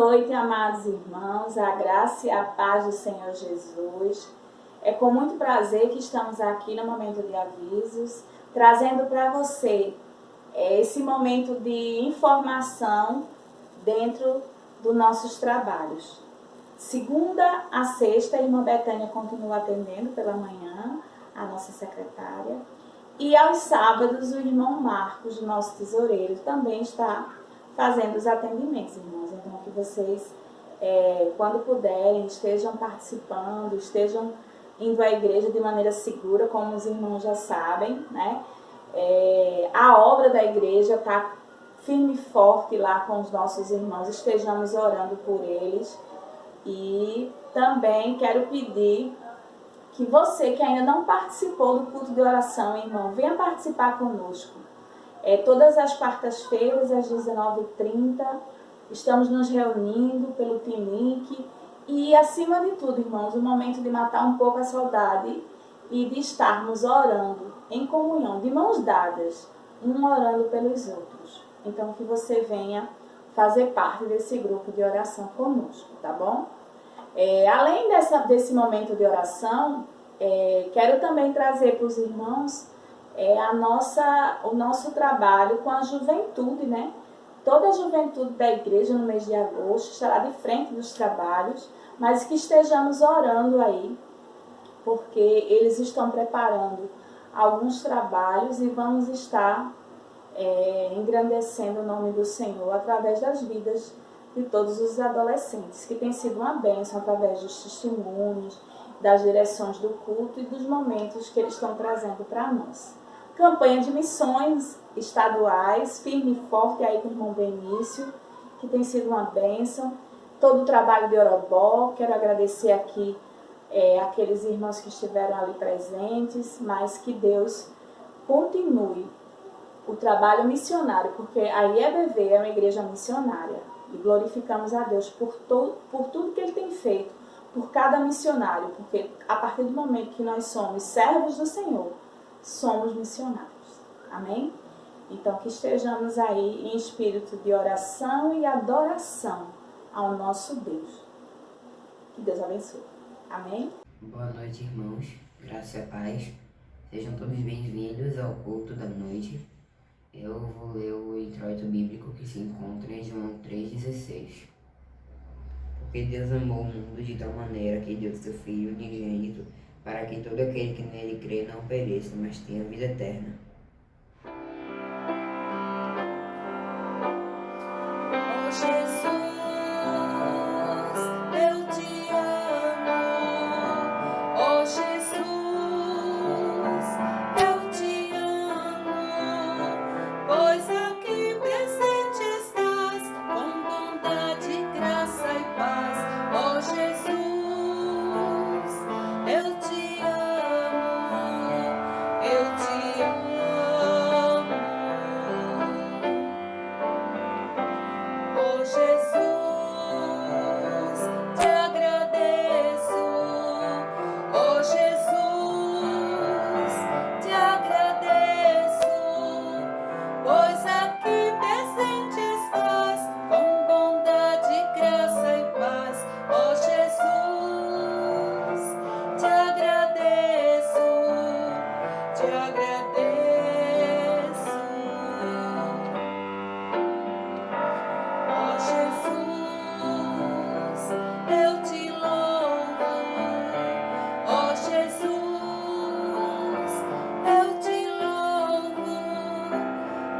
noite, amados irmãos, a graça e a paz do Senhor Jesus. É com muito prazer que estamos aqui no Momento de Avisos, trazendo para você esse momento de informação dentro dos nossos trabalhos. Segunda a sexta, a irmã Betânia continua atendendo pela manhã, a nossa secretária. E aos sábados, o irmão Marcos, nosso tesoureiro, também está fazendo os atendimentos, irmãos. Então, que vocês, quando puderem, estejam participando, estejam indo à igreja de maneira segura, como os irmãos já sabem, né? A obra da igreja está firme e forte lá com os nossos irmãos, estejamos orando por eles. E também quero pedir que você que ainda não participou do culto de oração, irmão, venha participar conosco. Todas as quartas-feiras, às 19h30, estamos nos reunindo pelo Team Link. E, acima de tudo, irmãos, o momento de matar um pouco a saudade e de estarmos orando em comunhão, de mãos dadas, um orando pelos outros. Então, que você venha fazer parte desse grupo de oração conosco, tá bom? Além desse momento de oração, quero também trazer para os irmãos o nosso trabalho com a juventude, né? Toda a juventude da igreja no mês de agosto estará de frente dos trabalhos, mas que estejamos orando aí, porque eles estão preparando alguns trabalhos e vamos estar engrandecendo o nome do Senhor através das vidas de todos os adolescentes, que tem sido uma bênção através dos testemunhos, das direções do culto e dos momentos que eles estão trazendo para nós. Campanha de missões estaduais, firme e forte aí com o irmão Benício, que tem sido uma bênção. Todo o trabalho de Orobó, quero agradecer aqui aqueles irmãos que estiveram ali presentes, mas que Deus continue o trabalho missionário, porque a IEBV é uma igreja missionária. E glorificamos a Deus por tudo que Ele tem feito, por cada missionário, porque a partir do momento que nós somos servos do Senhor, somos missionários. Amém? Então, que estejamos aí em espírito de oração e adoração ao nosso Deus. Que Deus abençoe. Amém? Boa noite, irmãos. Graça e paz. Sejam todos bem-vindos ao culto da noite. Eu vou ler o introito bíblico que se encontra em João 3,16. Porque Deus amou o mundo de tal maneira que deu seu Filho unigênito, para que todo aquele que nele crê não pereça, mas tenha vida eterna. Oh, Jesus, eu te amo. Oh, Jesus, eu te amo. Pois aqui presente estás, com bondade, graça e paz. Oh, Jesus, eu te amo. Eu te amo. Oh, Jesus, te agradeço. Oh, Jesus, te agradeço. Pois aqui presente estás, com bondade, graça e paz. Oh, Jesus, te agradeço. Te agradeço. Oh, Jesus, eu te louvo. Oh, Jesus, eu te louvo.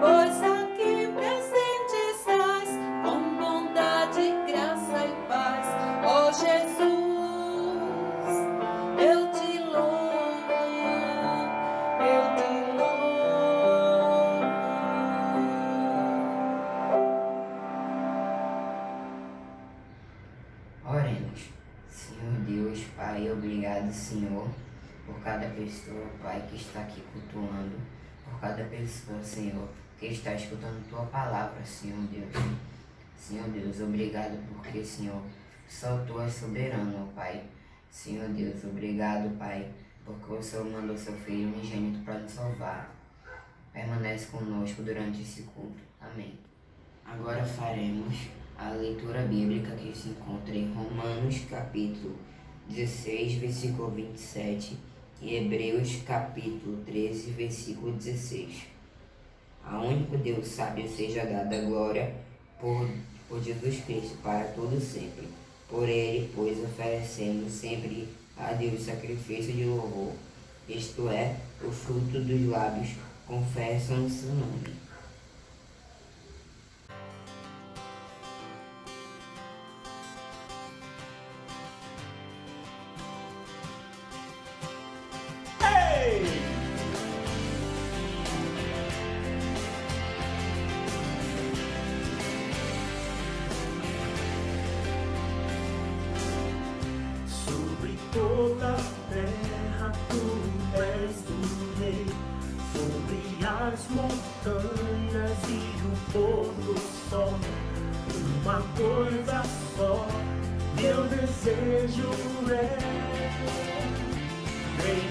Pois aqui presente estás, com bondade, graça e paz. Oh, Jesus, eu te louvo. Eu te louvo. Oremos. Senhor Deus, Pai, obrigado, Senhor, por cada pessoa, Pai, que está aqui cultuando, por cada pessoa, Senhor, que está escutando Tua palavra, Senhor Deus. Senhor Deus, obrigado porque, Senhor, só Tu és soberano, ó Pai. Senhor Deus, obrigado, Pai, porque o Senhor mandou Seu Filho unigênito para nos salvar. Permanece conosco durante esse culto. Amém. Agora faremos a leitura leitura bíblica que se encontra em Romanos capítulo 16, versículo 27 e Hebreus capítulo 13, versículo 16. A único Deus sábio seja dada a glória por Jesus Cristo para todo sempre. Por ele, pois, oferecemos sempre a Deus sacrifício de louvor, isto é, o fruto dos lábios confessam o seu nome. Sobre toda a terra tu és o rei, sobre as montanhas e o pôr do sol, uma coisa só, meu desejo é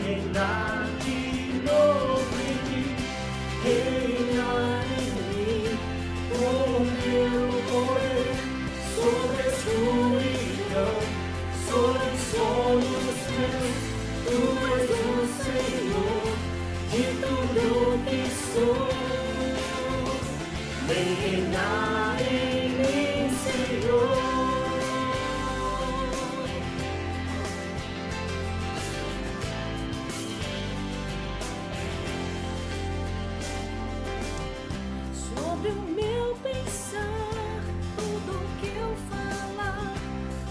reinar de novo em mim, reinar em mim, com meu poder sobre a escuridão. Sobre os sonhos meus, tu és o Senhor de tudo que sou. Vem reinar em mim, Senhor. Sobre o meu pensar, tudo que eu falar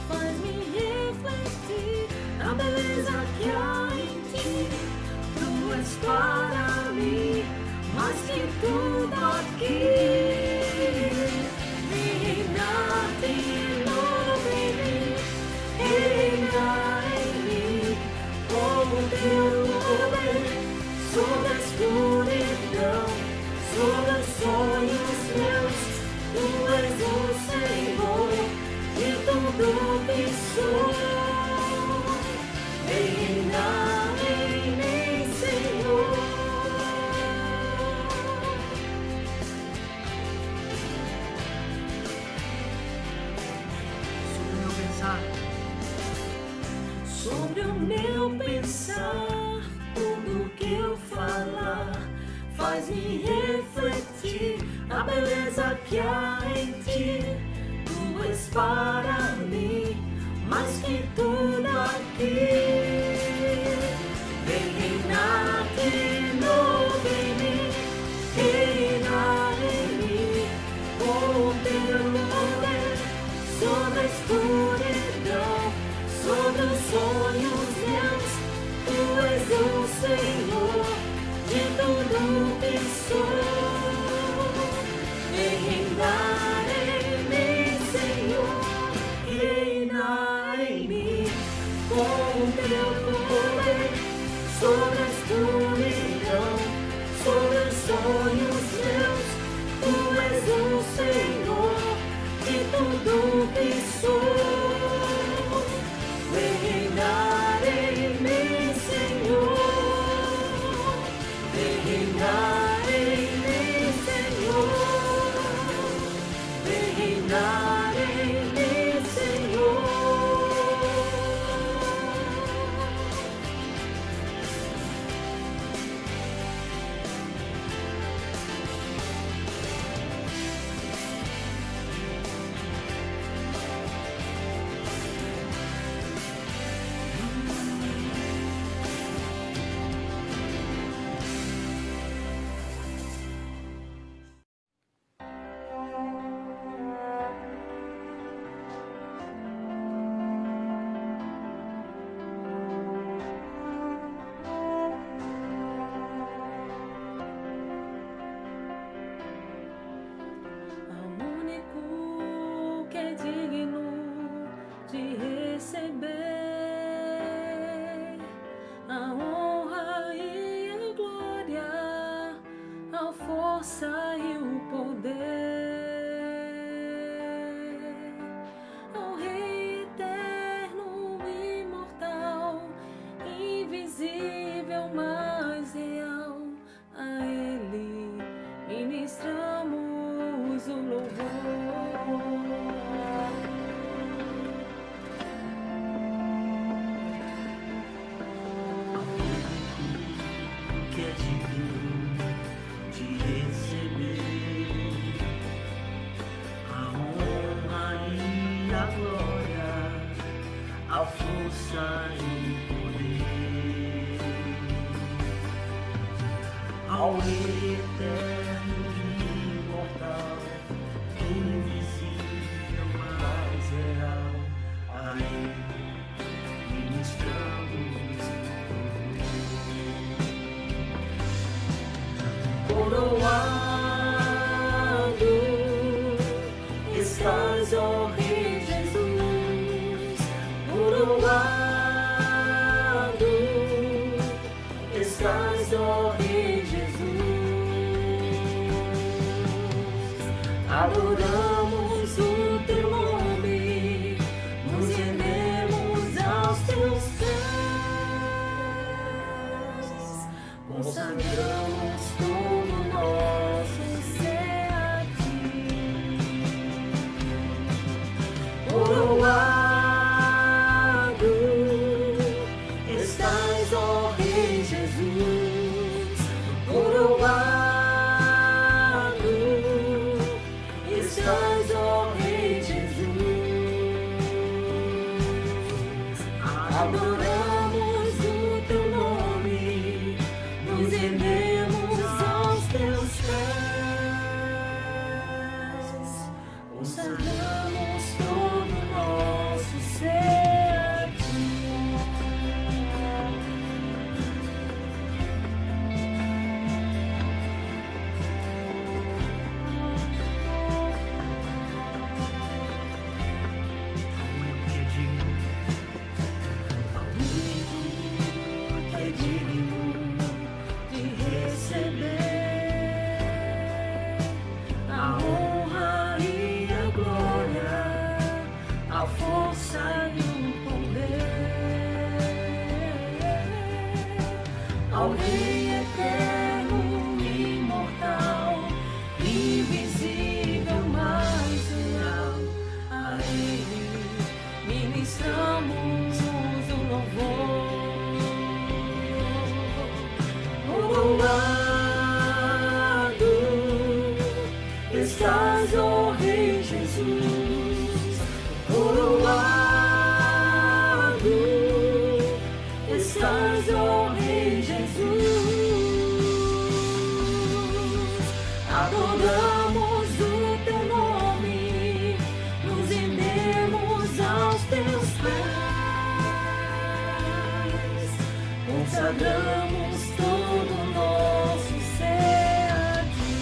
faz-me refletir na beleza que há em ti. Tu és para mim mais que tudo aqui. Vem reinar de novo em mim, reinar em mim, com o teu poder sobre a escuridão, sobre os sonhos meus. Tu és o Senhor de tudo que sou. Vem reinar em mim, Senhor. Sobre o meu pensar, tudo que eu falar faz-me refletir na beleza que há em ti. Tu és para mim mais que tudo aqui. Vem reinar de novo em mim, reinar em mim, com o teu poder sobre a escuridão, sobre os sonhos meus. Tu és o Senhor de tudo que sou. Vem reinar em mim, Senhor, reinar em mim, com o teu glória, a força e o poder ao Rei eterno e imortal, invisível, mas real, a Ele ministramos coroado estás, ó Rei Jesus, coroado estás, ó Rei Jesus. Adoramos o teu nome, nos rendemos aos teus pés, consagramos todo o nosso ser a ti. Coroado estás, ó Rei Jesus, coroado estás, ó Rei Jesus. Adoramos o teu nome, nos rendemos aos teus pés, consagramos todo o nosso ser a ti. Ao único que é digno de receber a honra e a glória, a força e o poder, ao Rei eterno e imortal, invisível, mas real, a Ele ministramos o louvor. Coroado estás, ó Rei Jesus, coroado estás, ó Rei Jesus. Adoramos o teu nome, nos rendemos aos teus pés, consagramos todo o nosso ser a ti.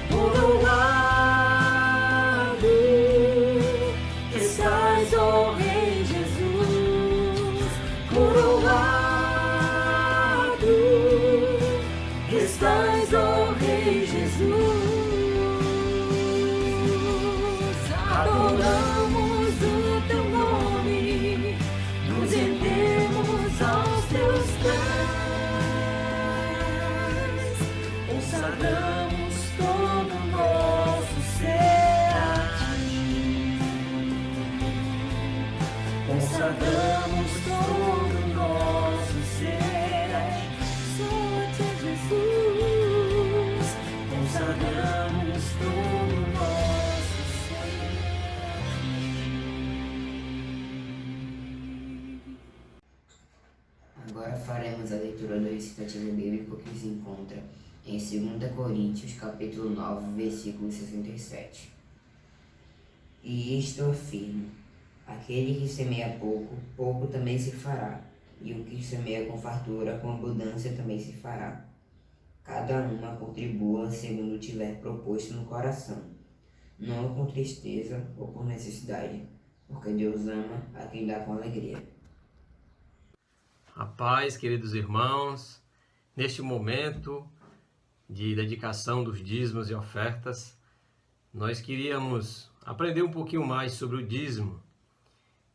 Coroado estás, ó Rei Jesus, coroado estás, ó Rei Jesus. Adoramos o teu nome, nos rendemos aos teus pés, consagramos todo o nosso ser a ti. Consagramos todo o nosso ser a ti. Só a ti, Jesus. Consagramos todo o nosso ser a ti. Agora faremos a leitura do recitativo bíblico que se encontra em 2 Coríntios, capítulo 9, versículo 67. E isto afirmo: aquele que semeia pouco, pouco também se fará, e o que semeia com fartura, com abundância também se fará. Cada uma contribua segundo tiver proposto no coração, não com tristeza ou por necessidade, porque Deus ama a quem dá com alegria. A paz, queridos irmãos, neste momento de dedicação dos dízimos e ofertas, nós queríamos aprender um pouquinho mais sobre o dízimo.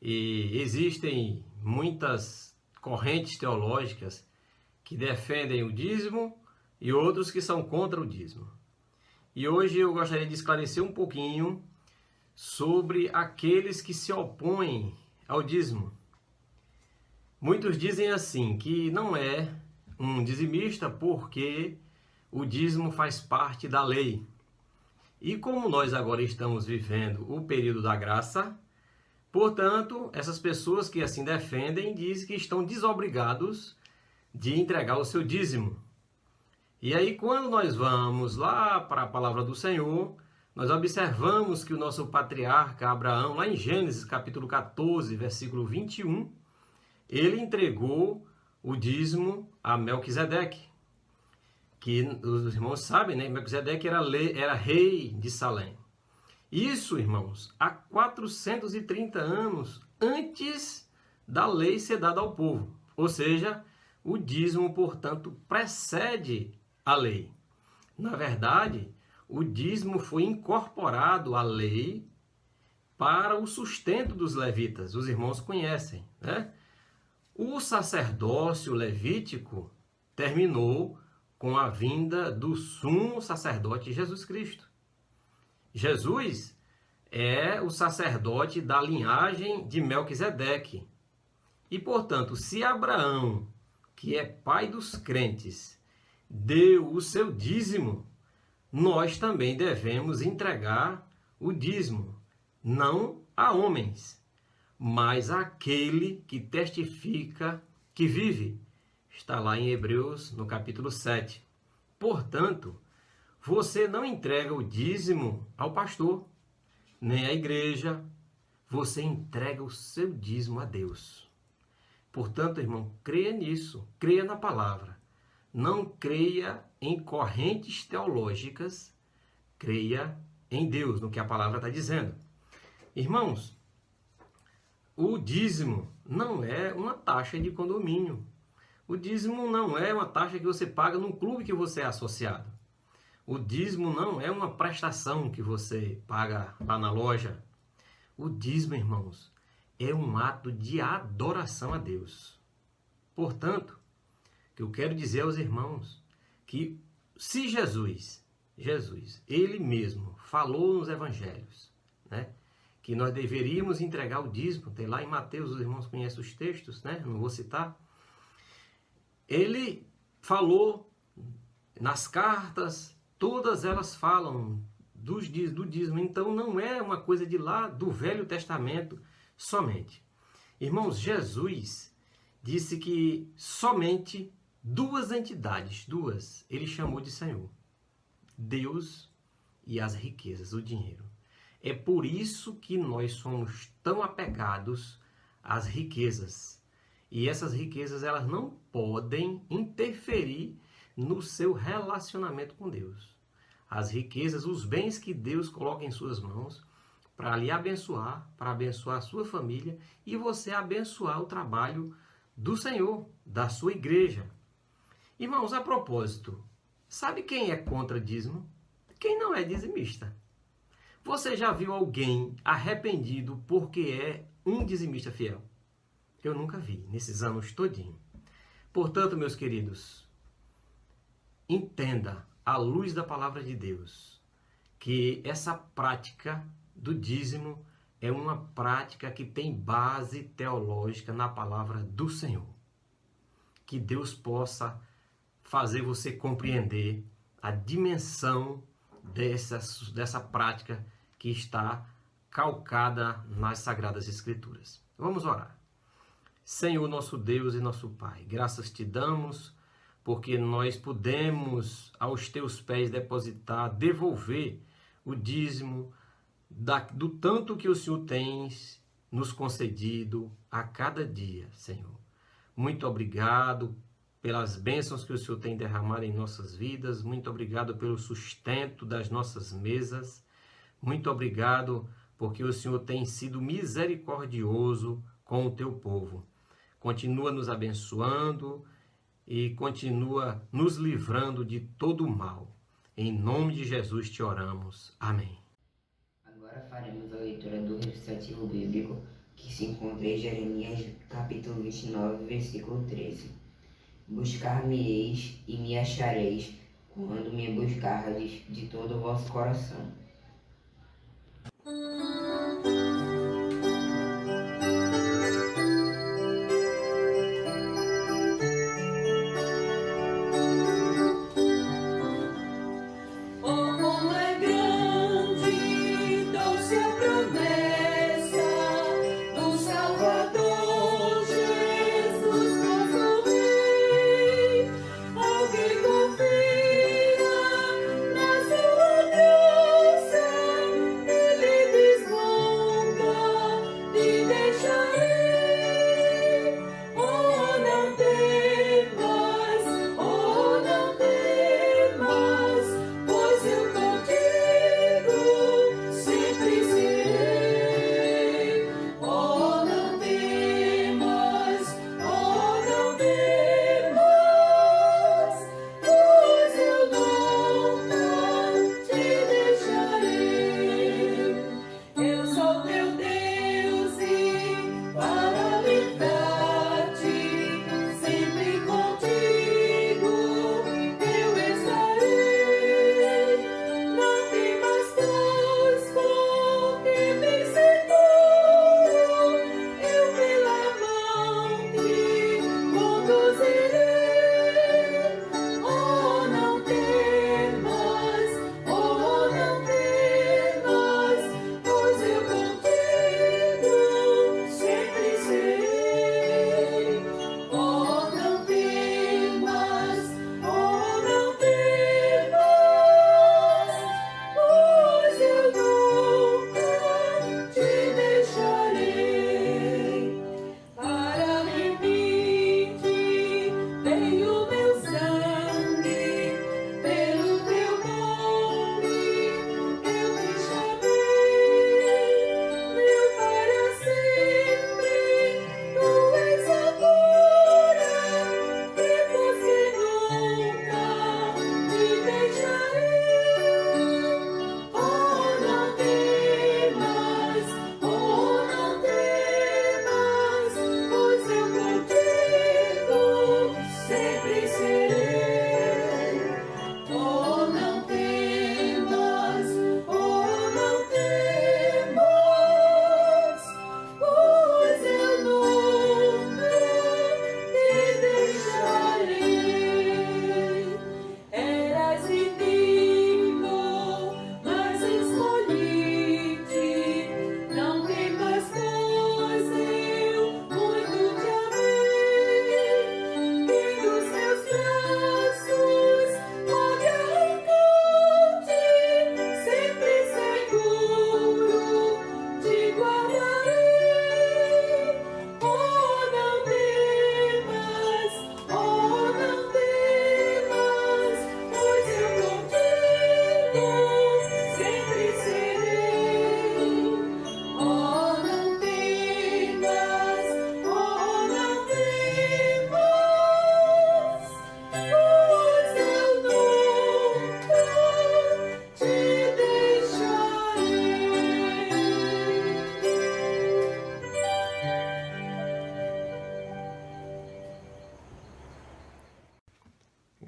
E existem muitas correntes teológicas que defendem o dízimo e outros que são contra o dízimo. E hoje eu gostaria de esclarecer um pouquinho sobre aqueles que se opõem ao dízimo. Muitos dizem assim, que não é um dizimista porque o dízimo faz parte da lei. E como nós agora estamos vivendo o período da graça, portanto, essas pessoas que assim defendem dizem que estão desobrigados de entregar o seu dízimo. E aí, quando nós vamos lá para a palavra do Senhor, nós observamos que o nosso patriarca Abraão, lá em Gênesis capítulo 14, versículo 21, ele entregou o dízimo a Melquisedeque, que os irmãos sabem, né? Melquisedeque era rei de Salém. Isso, irmãos, há 430 anos antes da lei ser dada ao povo. Ou seja, o dízimo, portanto, precede a lei. Na verdade, o dízimo foi incorporado à lei para o sustento dos levitas. Os irmãos conhecem, né? O sacerdócio levítico terminou com a vinda do sumo sacerdote Jesus Cristo. Jesus é o sacerdote da linhagem de Melquisedeque. E, portanto, se Abraão, que é pai dos crentes, deu o seu dízimo, nós também devemos entregar o dízimo, não a homens, mas àquele que testifica que vive. Está lá em Hebreus, no capítulo 7. Portanto, você não entrega o dízimo ao pastor, nem à igreja, você entrega o seu dízimo a Deus. Portanto, irmão, creia nisso, creia na palavra. Não creia em correntes teológicas, creia em Deus, no que a palavra está dizendo. Irmãos, o dízimo não é uma taxa de condomínio. O dízimo não é uma taxa que você paga num clube que você é associado. O dízimo não é uma prestação que você paga lá na loja. O dízimo, irmãos, é um ato de adoração a Deus. Portanto, o que eu quero dizer aos irmãos, que se Jesus, ele mesmo falou nos evangelhos, né, que nós deveríamos entregar o dízimo, tem lá em Mateus, os irmãos conhecem os textos, né, não vou citar. Ele falou nas cartas, todas elas falam do dízimo, então não é uma coisa de lá do Velho Testamento somente. Irmãos, Jesus disse que somente duas entidades, ele chamou de Senhor: Deus e as riquezas, o dinheiro. É por isso que nós somos tão apegados às riquezas. E essas riquezas, elas não podem interferir no seu relacionamento com Deus. As riquezas, os bens que Deus coloca em suas mãos para lhe abençoar, para abençoar a sua família e você abençoar o trabalho do Senhor, da sua igreja. Irmãos, a propósito, sabe quem é contra dízimo? Quem não é dizimista. Você já viu alguém arrependido porque é um dizimista fiel? Eu nunca vi, nesses anos todinho. Portanto, meus queridos, entenda, à luz da palavra de Deus, que essa prática do dízimo é uma prática que tem base teológica na palavra do Senhor. Que Deus possa fazer você compreender a dimensão dessa prática que está calcada nas Sagradas Escrituras. Vamos orar. Senhor, nosso Deus e nosso Pai, graças te damos porque nós podemos aos teus pés depositar, devolver o dízimo do tanto que o Senhor tens nos concedido a cada dia, Senhor. Muito obrigado pelas bênçãos que o Senhor tem derramado em nossas vidas, muito obrigado pelo sustento das nossas mesas, muito obrigado porque o Senhor tem sido misericordioso com o teu povo. Continua nos abençoando e continua nos livrando de todo o mal. Em nome de Jesus te oramos. Amém. Agora faremos a leitura do recitativo bíblico que se encontra em Jeremias capítulo 29, versículo 13. Buscar-me-eis e me achareis quando me buscardes de todo o vosso coração. Oh, como é grande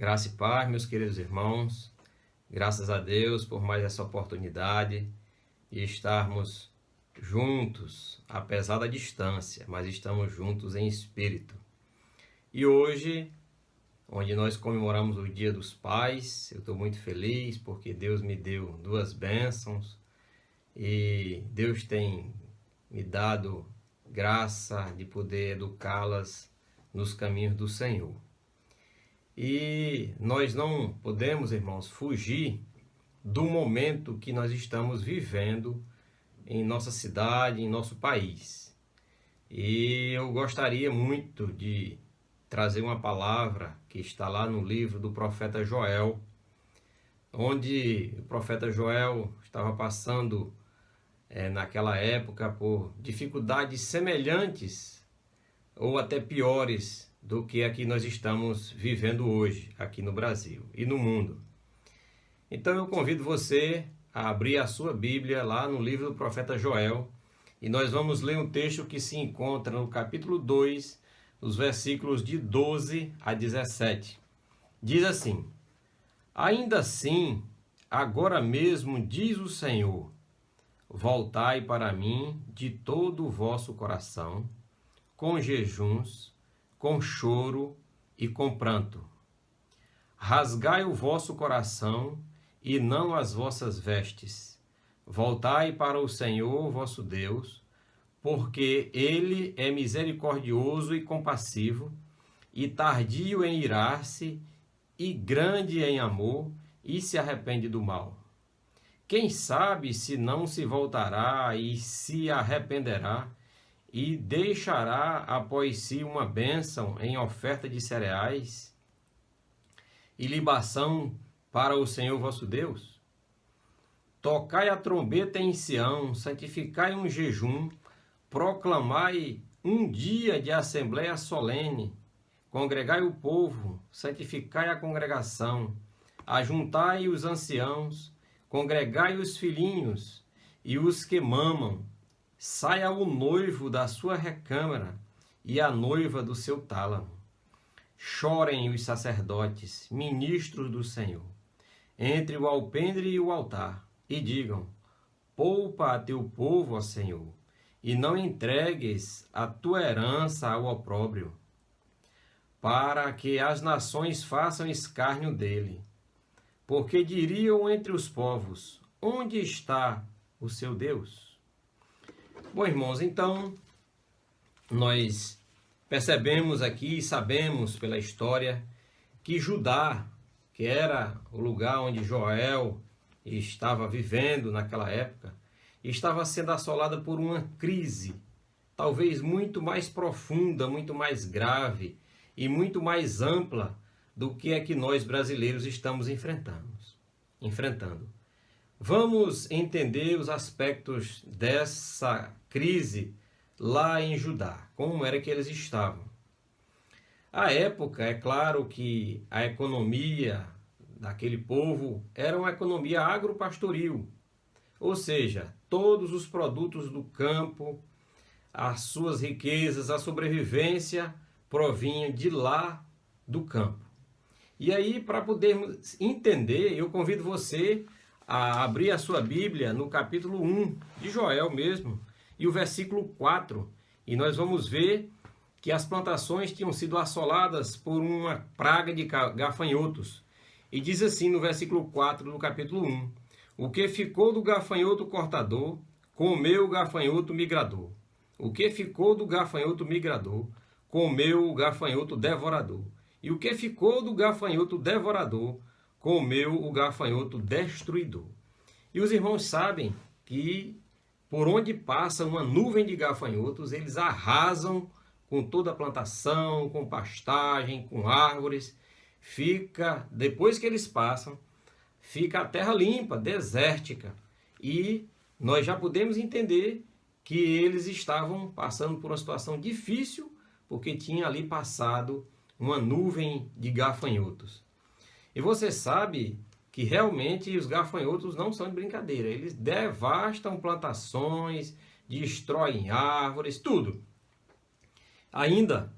Graça e paz, meus queridos irmãos. Graças a Deus por mais essa oportunidade de estarmos juntos, apesar da distância, mas estamos juntos em espírito. E hoje, onde nós comemoramos o Dia dos Pais, eu estou muito feliz porque Deus me deu 2 bênçãos e Deus tem me dado graça de poder educá-las nos caminhos do Senhor. E nós não podemos, irmãos, fugir do momento que nós estamos vivendo em nossa cidade, em nosso país. E eu gostaria muito de trazer uma palavra que está lá no livro do profeta Joel, onde o profeta Joel estava passando naquela época por dificuldades semelhantes ou até piores do que a que nós estamos vivendo hoje aqui no Brasil e no mundo. Então eu convido você a abrir a sua Bíblia lá no livro do profeta Joel e nós vamos ler um texto que se encontra no capítulo 2, nos versículos de 12 a 17. Diz assim: Ainda assim, agora mesmo diz o Senhor, voltai para mim de todo o vosso coração, com jejuns, com choro e com pranto. Rasgai o vosso coração e não as vossas vestes. Voltai para o Senhor vosso Deus, porque Ele é misericordioso e compassivo, e tardio em irar-se, e grande em amor, e se arrepende do mal. Quem sabe se não se voltará e se arrependerá, e deixará após si uma bênção em oferta de cereais e libação para o Senhor vosso Deus? Tocai a trombeta em Sião, santificai um jejum, proclamai um dia de assembleia solene, congregai o povo, santificai a congregação, ajuntai os anciãos, congregai os filhinhos e os que mamam. Saia o noivo da sua recâmara e a noiva do seu tálamo. Chorem os sacerdotes, ministros do Senhor, entre o alpendre e o altar, e digam: poupa a teu povo, ó Senhor, e não entregues a tua herança ao opróbrio, para que as nações façam escárnio dele. Porque diriam entre os povos: onde está o seu Deus? Bom, irmãos, então nós percebemos aqui e sabemos pela história que Judá, que era o lugar onde Joel estava vivendo naquela época, estava sendo assolada por uma crise, talvez muito mais profunda, muito mais grave e muito mais ampla do que é que nós brasileiros estamos enfrentando. Vamos entender os aspectos dessa crise lá em Judá, como era que eles estavam. À época, é claro que a economia daquele povo era uma economia agropastoril, ou seja, todos os produtos do campo, as suas riquezas, a sobrevivência provinham de lá do campo. E aí, para podermos entender, eu convido você a abrir a sua Bíblia no capítulo 1 de Joel mesmo, e o versículo 4, e nós vamos ver que as plantações tinham sido assoladas por uma praga de gafanhotos. E diz assim no versículo 4 do capítulo 1, o que ficou do gafanhoto cortador, comeu o gafanhoto migrador. O que ficou do gafanhoto migrador, comeu o gafanhoto devorador. E o que ficou do gafanhoto devorador, comeu o gafanhoto destruidor. E os irmãos sabem que por onde passa uma nuvem de gafanhotos, eles arrasam com toda a plantação, com pastagem, com árvores. Depois que eles passam, fica a terra limpa, desértica. E nós já podemos entender que eles estavam passando por uma situação difícil, porque tinha ali passado uma nuvem de gafanhotos. E você sabe que realmente os gafanhotos não são de brincadeira. Eles devastam plantações, destroem árvores, tudo. Ainda,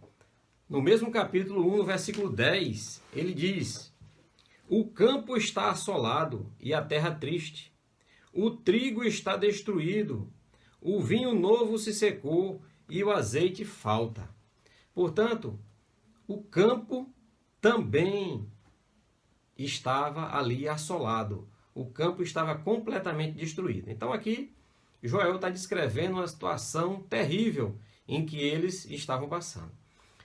no mesmo capítulo 1, no versículo 10, ele diz: O campo está assolado e a terra triste. O trigo está destruído, o vinho novo se secou e o azeite falta. Portanto, o campo também estava ali assolado. O campo estava completamente destruído. Então aqui, Joel está descrevendo uma situação terrível em que eles estavam passando.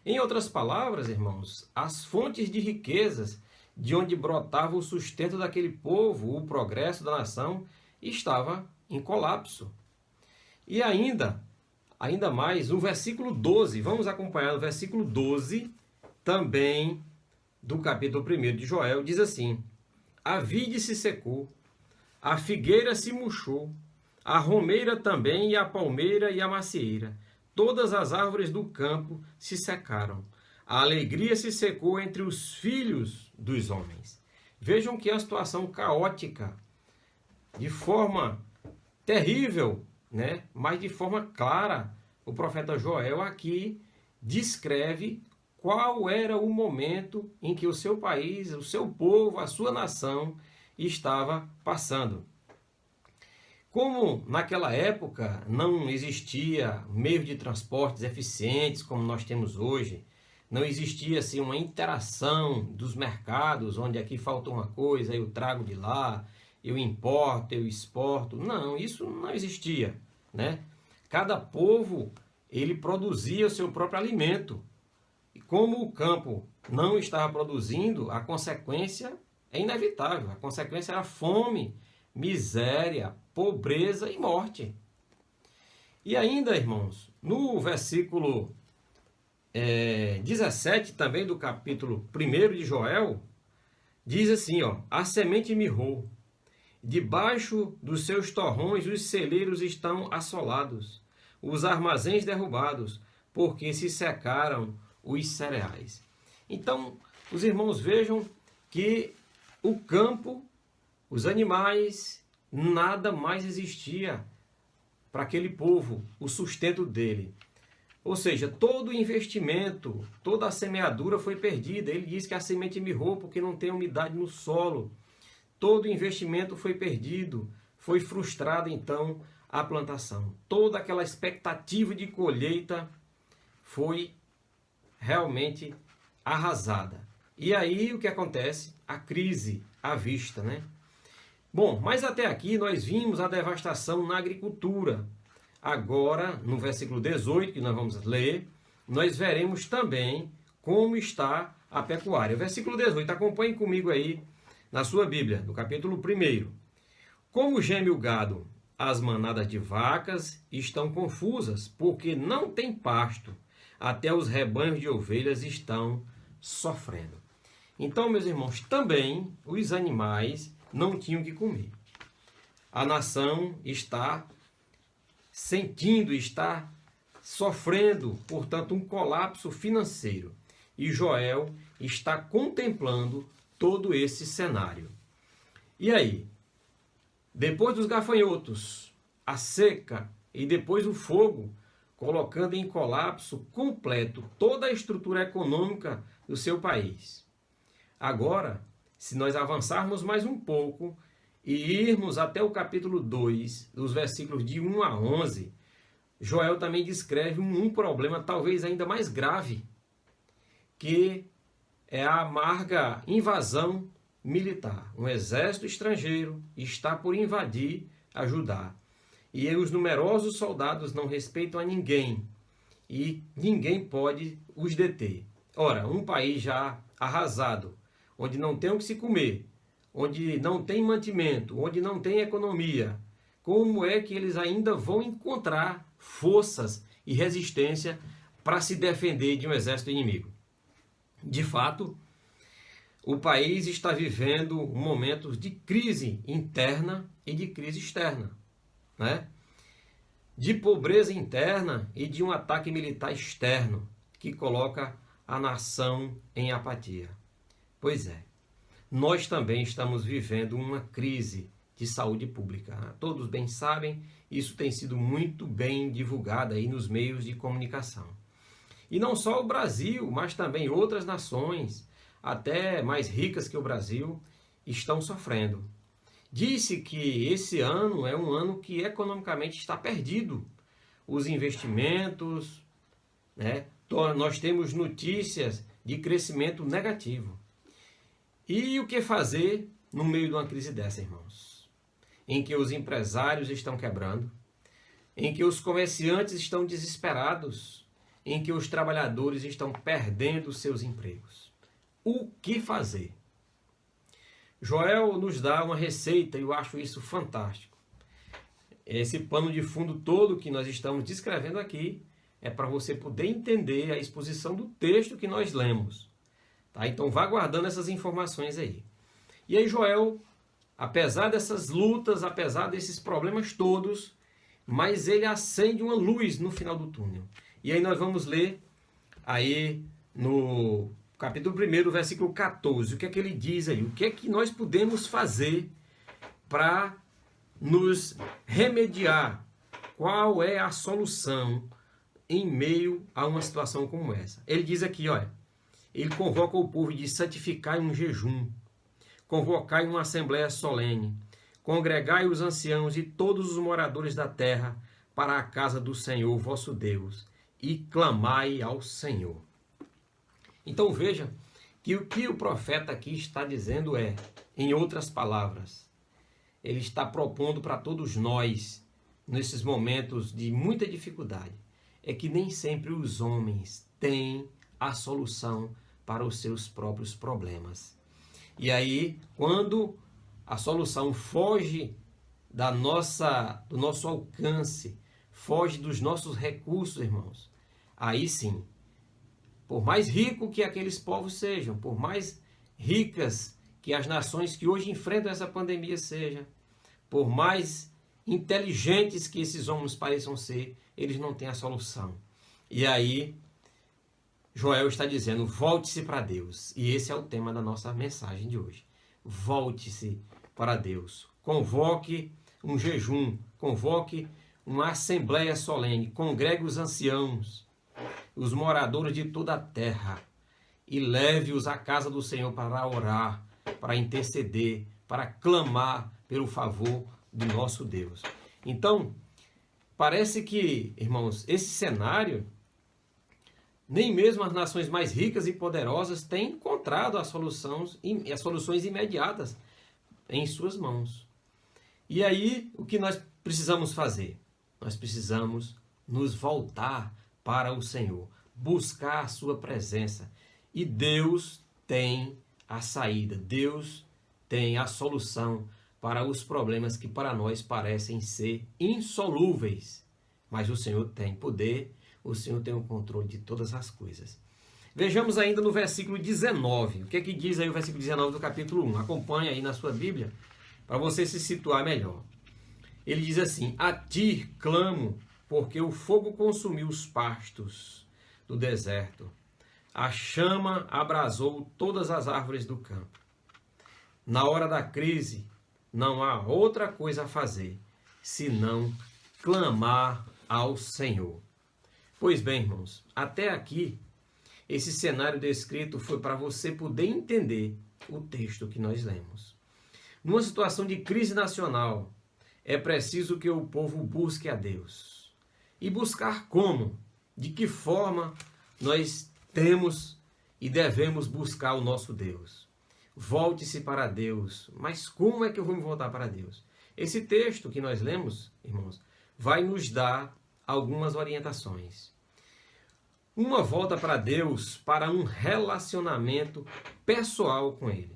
Em outras palavras, irmãos, as fontes de riquezas de onde brotava o sustento daquele povo, o progresso da nação, estava em colapso. E ainda mais, no versículo 12, vamos acompanhar no versículo 12, também do capítulo 1 de Joel, diz assim: a vide se secou, a figueira se murchou, a romeira também, e a palmeira e a macieira. Todas as árvores do campo se secaram. A alegria se secou entre os filhos dos homens. Vejam que é uma situação caótica, de forma terrível, né? Mas de forma clara, o profeta Joel aqui descreve qual era o momento em que o seu país, o seu povo, a sua nação estava passando. Como naquela época não existia meios de transportes eficientes como nós temos hoje, não existia assim uma interação dos mercados, onde aqui falta uma coisa, eu trago de lá, eu importo, eu exporto. Não, isso não existia, né? Cada povo, ele produzia o seu próprio alimento. E como o campo não estava produzindo, a consequência é inevitável. A consequência era fome, miséria, pobreza e morte. E ainda, irmãos, no versículo 17 também do capítulo 1 de Joel, diz assim, ó: a semente mirrou, debaixo dos seus torrões os celeiros estão assolados, os armazéns derrubados, porque se secaram os cereais. Então, os irmãos vejam que o campo, os animais, nada mais existia para aquele povo, o sustento dele. Ou seja, todo o investimento, toda a semeadura foi perdida. Ele diz que a semente mirrou porque não tem umidade no solo. Todo o investimento foi perdido, foi frustrada então a plantação. Toda aquela expectativa de colheita foi realmente arrasada. E aí o que acontece? A crise à vista, né? Bom, mas até aqui nós vimos a devastação na agricultura. Agora, no versículo 18, que nós vamos ler, nós veremos também como está a pecuária. Versículo 18, acompanhe comigo aí na sua Bíblia, no capítulo 1. Como geme o gado, as manadas de vacas estão confusas, porque não tem pasto, até os rebanhos de ovelhas estão sofrendo. Então, meus irmãos, também os animais não tinham que comer. A nação está sentindo, está sofrendo, portanto, um colapso financeiro. E Joel está contemplando todo esse cenário. E aí? Depois dos gafanhotos, a seca e depois o fogo, colocando em colapso completo toda a estrutura econômica do seu país. Agora, se nós avançarmos mais um pouco e irmos até o capítulo 2, dos versículos de 1 a 11, Joel também descreve um problema talvez ainda mais grave, que é a amarga invasão militar. Um exército estrangeiro está por invadir a Judá. E os numerosos soldados não respeitam a ninguém, e ninguém pode os deter. Ora, um país já arrasado, onde não tem o que se comer, onde não tem mantimento, onde não tem economia, como é que eles ainda vão encontrar forças e resistência para se defender de um exército inimigo? De fato, o país está vivendo um momento de crise interna e de crise externa, né? De pobreza interna e de um ataque militar externo que coloca a nação em apatia. Pois é, nós também estamos vivendo uma crise de saúde pública. Todos bem sabem, isso tem sido muito bem divulgado aí nos meios de comunicação. E não só o Brasil, mas também outras nações, até mais ricas que o Brasil, estão sofrendo. Disse que esse ano é um ano que economicamente está perdido. Os investimentos, né? Nós temos notícias de crescimento negativo. E o que fazer no meio de uma crise dessa, irmãos? Em que os empresários estão quebrando, em que os comerciantes estão desesperados, em que os trabalhadores estão perdendo seus empregos. O que fazer? Joel nos dá uma receita e eu acho isso fantástico. Esse pano de fundo todo que nós estamos descrevendo aqui é para você poder entender a exposição do texto que nós lemos. Tá? Então vá guardando essas informações aí. E aí Joel, apesar dessas lutas, apesar desses problemas todos, mas ele acende uma luz no final do túnel. E aí nós vamos ler aí no capítulo 1, versículo 14. O que é que ele diz aí? O que é que nós podemos fazer para nos remediar? Qual é a solução em meio a uma situação como essa? Ele diz aqui, olha, ele convoca o povo e diz: santificai um jejum, convocai uma assembleia solene, congregai os anciãos e todos os moradores da terra para a casa do Senhor vosso Deus, e clamai ao Senhor. Então veja que o que o profeta aqui está dizendo é, em outras palavras, ele está propondo para todos nós, nesses momentos de muita dificuldade, é que nem sempre os homens têm a solução para os seus próprios problemas. E aí, quando a solução foge do nosso alcance, foge dos nossos recursos, irmãos, aí sim, por mais rico que aqueles povos sejam, por mais ricas que as nações que hoje enfrentam essa pandemia sejam, por mais inteligentes que esses homens pareçam ser, eles não têm a solução. E aí, Joel está dizendo: volte-se para Deus. E esse é o tema da nossa mensagem de hoje. Volte-se para Deus. Convoque um jejum, convoque uma assembleia solene, congregue os anciãos, os moradores de toda a terra, e leve-os à casa do Senhor para orar, para interceder, para clamar pelo favor do nosso Deus. Então, parece que, irmãos, esse cenário, nem mesmo as nações mais ricas e poderosas têm encontrado as soluções imediatas em suas mãos. E aí, o que nós precisamos fazer? Nós precisamos nos voltar para o Senhor, buscar a sua presença. E Deus tem a saída, Deus tem a solução para os problemas que para nós parecem ser insolúveis. Mas o Senhor tem poder, o Senhor tem o controle de todas as coisas. Vejamos ainda no versículo 19. O que é que diz aí o versículo 19 do capítulo 1? Acompanhe aí na sua Bíblia para você se situar melhor. Ele diz assim: a ti clamo, porque o fogo consumiu os pastos do deserto. A chama abrasou todas as árvores do campo. Na hora da crise, não há outra coisa a fazer, senão clamar ao Senhor. Pois bem, irmãos, até aqui, esse cenário descrito foi para você poder entender o texto que nós lemos. Numa situação de crise nacional, é preciso que o povo busque a Deus. E buscar como? De que forma nós temos e devemos buscar o nosso Deus? Volte-se para Deus. Mas como é que eu vou me voltar para Deus? Esse texto que nós lemos, irmãos, vai nos dar algumas orientações. Uma volta para Deus para um relacionamento pessoal com Ele.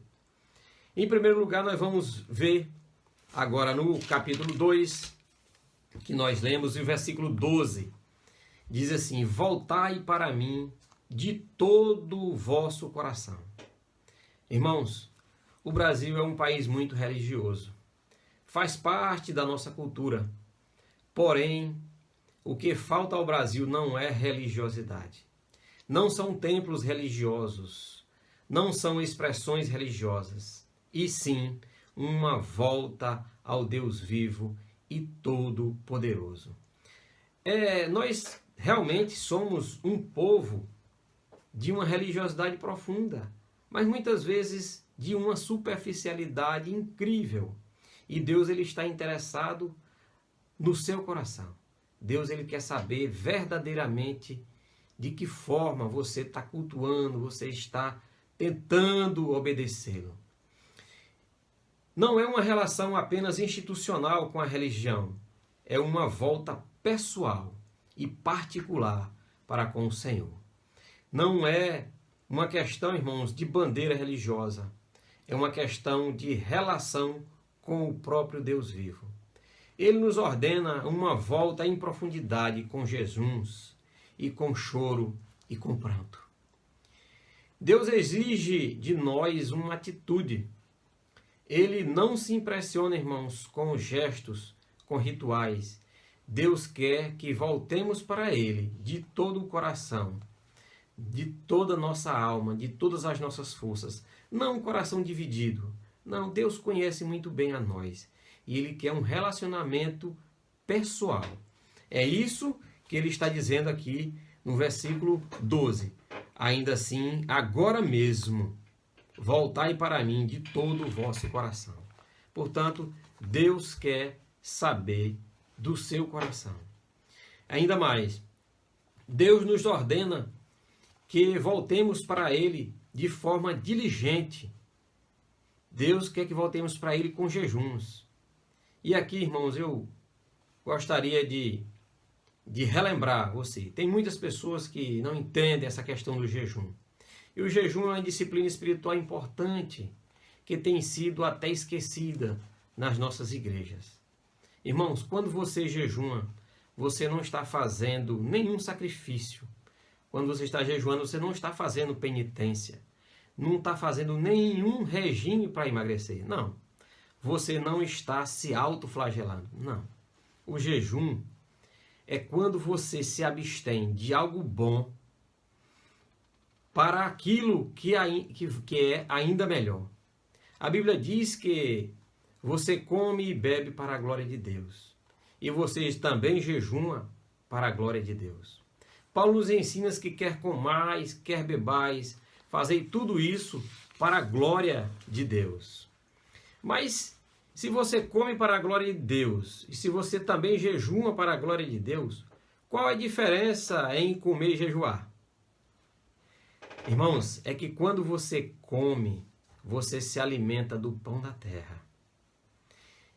Em primeiro lugar, nós vamos ver agora no capítulo 2, que nós lemos, o versículo 12. Diz assim: voltai para mim de todo o vosso coração. Irmãos, o Brasil é um país muito religioso. Faz parte da nossa cultura. Porém, o que falta ao Brasil não é religiosidade. Não são templos religiosos. Não são expressões religiosas. E sim, uma volta ao Deus vivo e todo-poderoso. Nós realmente somos um povo de uma religiosidade profunda. Mas muitas vezes de uma superficialidade incrível. E Deus ele está interessado no seu coração. Deus ele quer saber verdadeiramente de que forma você está cultuando, você está tentando obedecê-lo. Não é uma relação apenas institucional com a religião, é uma volta pessoal e particular para com o Senhor. Não é uma questão, irmãos, de bandeira religiosa, é uma questão de relação com o próprio Deus vivo. Ele nos ordena uma volta em profundidade com Jesus e com choro e com pranto. Deus exige de nós uma atitude. Ele não se impressiona, irmãos, com gestos, com rituais. Deus quer que voltemos para Ele de todo o coração, de toda a nossa alma, de todas as nossas forças. Não um coração dividido. Não, Deus conhece muito bem a nós. E Ele quer um relacionamento pessoal. É isso que Ele está dizendo aqui no versículo 12. Ainda assim, agora mesmo, voltai para mim de todo o vosso coração. Portanto, Deus quer saber do seu coração. Ainda mais, Deus nos ordena que voltemos para Ele de forma diligente. Deus quer que voltemos para Ele com jejuns. E aqui, irmãos, eu gostaria de relembrar você. Tem muitas pessoas que não entendem essa questão do jejum. E o jejum é uma disciplina espiritual importante que tem sido até esquecida nas nossas igrejas. Irmãos, quando você jejuma, você não está fazendo nenhum sacrifício. Quando você está jejuando, você não está fazendo penitência. Não está fazendo nenhum regime para emagrecer. Não. Você não está se autoflagelando. Não. O jejum é quando você se abstém de algo bom para aquilo que é ainda melhor. A Bíblia diz que você come e bebe para a glória de Deus. E você também jejuma para a glória de Deus. Paulo nos ensina que quer comais, quer bebais, fazei tudo isso para a glória de Deus. Mas se você come para a glória de Deus e se você também jejuma para a glória de Deus, qual a diferença em comer e jejuar? Irmãos, é que quando você come, você se alimenta do pão da terra.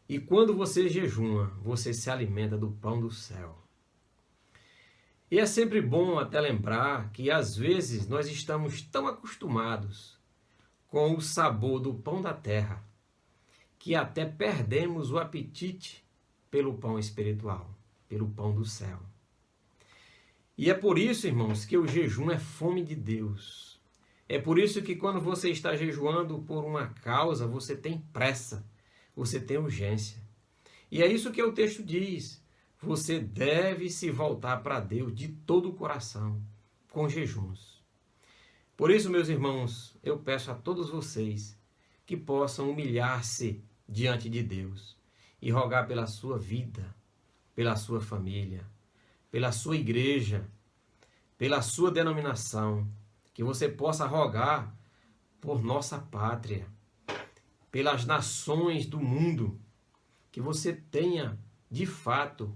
E quando você jejuma, você se alimenta do pão do céu. E é sempre bom até lembrar que às vezes nós estamos tão acostumados com o sabor do pão da terra que até perdemos o apetite pelo pão espiritual, pelo pão do céu. E é por isso, irmãos, que o jejum é fome de Deus. É por isso que quando você está jejuando por uma causa, você tem pressa, você tem urgência. E é isso que o texto diz. Você deve se voltar para Deus de todo o coração, com jejuns. Por isso, meus irmãos, eu peço a todos vocês que possam humilhar-se diante de Deus e rogar pela sua vida, pela sua família, pela sua igreja, pela sua denominação, que você possa rogar por nossa pátria, pelas nações do mundo, que você tenha, de fato,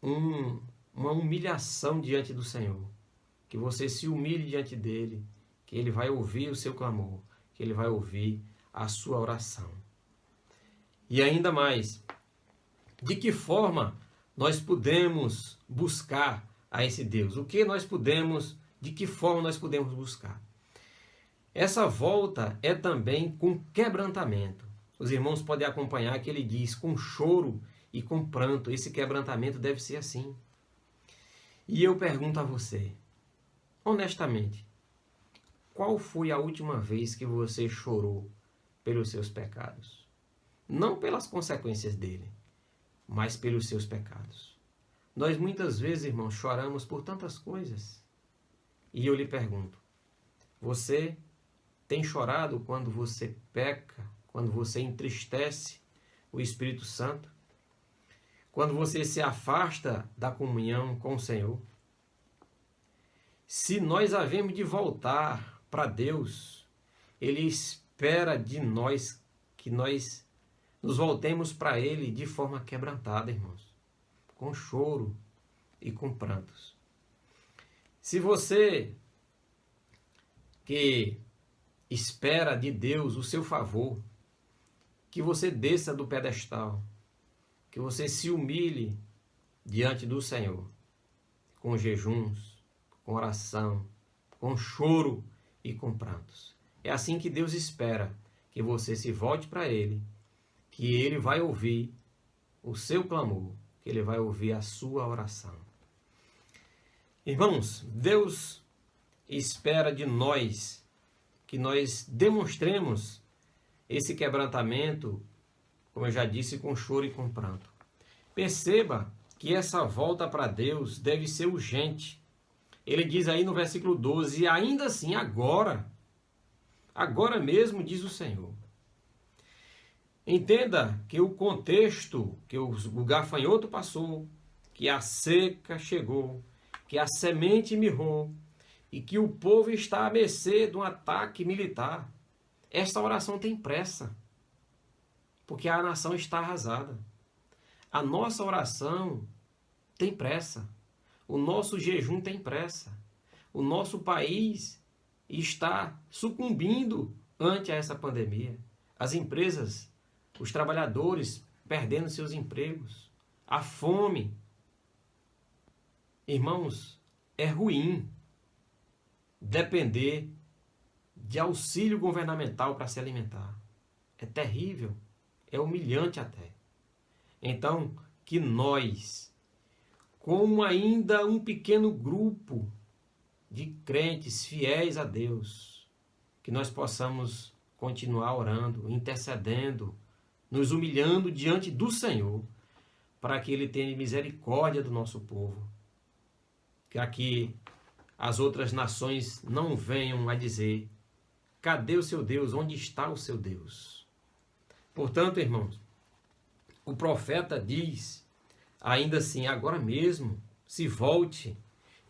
uma humilhação diante do Senhor, que você se humilhe diante dele, que ele vai ouvir o seu clamor, que ele vai ouvir a sua oração. E ainda mais, de que forma nós podemos buscar a esse Deus? De que forma nós podemos buscar? Essa volta é também com quebrantamento. Os irmãos podem acompanhar que ele diz com choro e com pranto. Esse quebrantamento deve ser assim. E eu pergunto a você, honestamente, qual foi a última vez que você chorou pelos seus pecados? Não pelas consequências dele, mas pelos seus pecados. Nós muitas vezes, irmãos, choramos por tantas coisas. E eu lhe pergunto, você tem chorado quando você peca, quando você entristece o Espírito Santo? Quando você se afasta da comunhão com o Senhor? Se nós havemos de voltar para Deus, Ele espera de nós que nós nos voltemos para Ele de forma quebrantada, irmãos, com choro e com prantos. Se você que espera de Deus o seu favor, que você desça do pedestal, que você se humilhe diante do Senhor, com jejuns, com oração, com choro e com prantos. É assim que Deus espera que você se volte para Ele, que Ele vai ouvir o seu clamor, que Ele vai ouvir a sua oração. Irmãos, Deus espera de nós que nós demonstremos esse quebrantamento, como eu já disse, com choro e com pranto. Perceba que essa volta para Deus deve ser urgente. Ele diz aí no versículo 12, e ainda assim, agora mesmo, diz o Senhor. Entenda que o contexto, que o gafanhoto passou, que a seca chegou, que a semente mirrou e que o povo está à mercê de um ataque militar. Esta oração tem pressa, porque a nação está arrasada. A nossa oração tem pressa. O nosso jejum tem pressa. O nosso país está sucumbindo ante essa pandemia. As empresas, os trabalhadores perdendo seus empregos. A fome. Irmãos, é ruim depender de auxílio governamental para se alimentar. É terrível, é humilhante até. Então, que nós, como ainda um pequeno grupo de crentes fiéis a Deus, que nós possamos continuar orando, intercedendo, nos humilhando diante do Senhor, para que Ele tenha misericórdia do nosso povo, para que as outras nações não venham a dizer: cadê o seu Deus? Onde está o seu Deus? Portanto, irmãos, o profeta diz, ainda assim, agora mesmo, se volte.